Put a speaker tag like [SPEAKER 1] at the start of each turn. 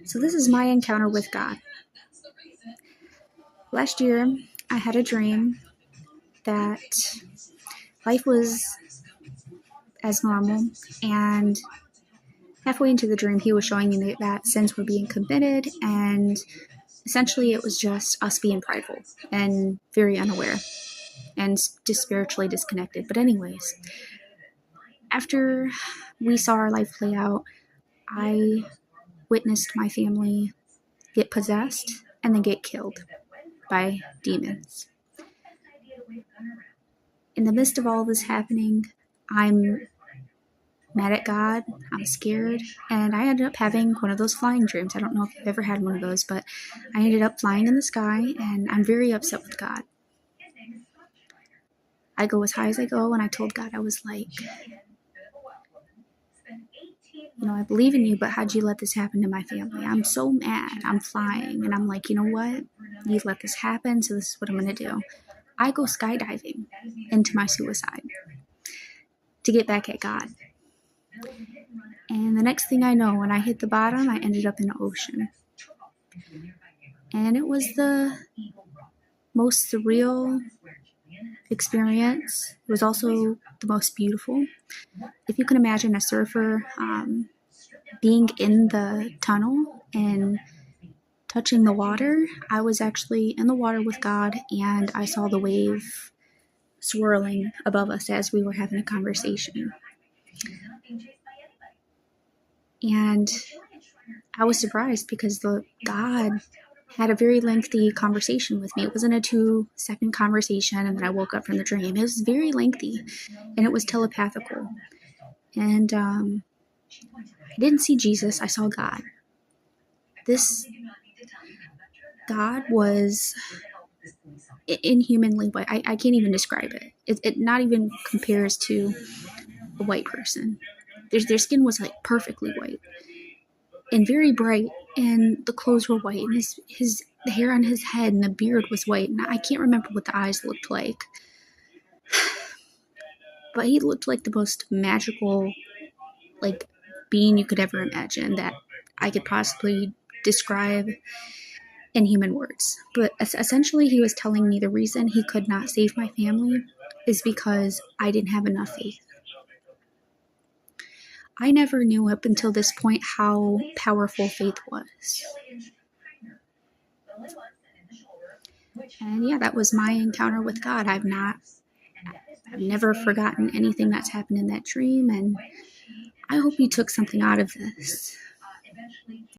[SPEAKER 1] So this is my encounter with God. Last year, I had a dream that life was as normal, and halfway into the dream, he was showing me that sins were being committed, and essentially it was just us being prideful and very unaware and just spiritually disconnected. But anyways, after we saw our life play out, I witnessed my family get possessed and then get killed by demons. In the midst of all this happening, I'm mad at God, I'm scared, and I ended up having one of those flying dreams. I don't know if you've ever had one of those, but I ended up flying in the sky, and I'm very upset with God. I go as high as I go, and I told God, I was like, I believe in you, but how'd you let this happen to my family? I'm so mad. I'm flying, and I'm like, you know what? You let this happen, so this is what I'm going to do. I go skydiving into my suicide to get back at God. And the next thing I know, when I hit the bottom, I ended up in the ocean. And it was the most surreal experience. It was also the most beautiful. If you can imagine a surfer being in the tunnel and touching the water, I was actually in the water with God, and I saw the wave swirling above us as we were having a conversation. And I was surprised because God had a very lengthy conversation with me. It wasn't a 2-second conversation and then I woke up from the dream. It was very lengthy, and it was telepathical. And I didn't see Jesus, I saw God. This God was inhumanly white. I can't even describe it. It not even compares to a white person. Their skin was like perfectly white and very bright, and the clothes were white, and the hair on his head and the beard was white, and I can't remember what the eyes looked like. But he looked like the most magical, being you could ever imagine that I could possibly describe in human words. But essentially, he was telling me the reason he could not save my family is because I didn't have enough faith. I never knew up until this point how powerful faith was. And yeah, that was my encounter with God. I've never forgotten anything that's happened in that dream, and I hope you took something out of this.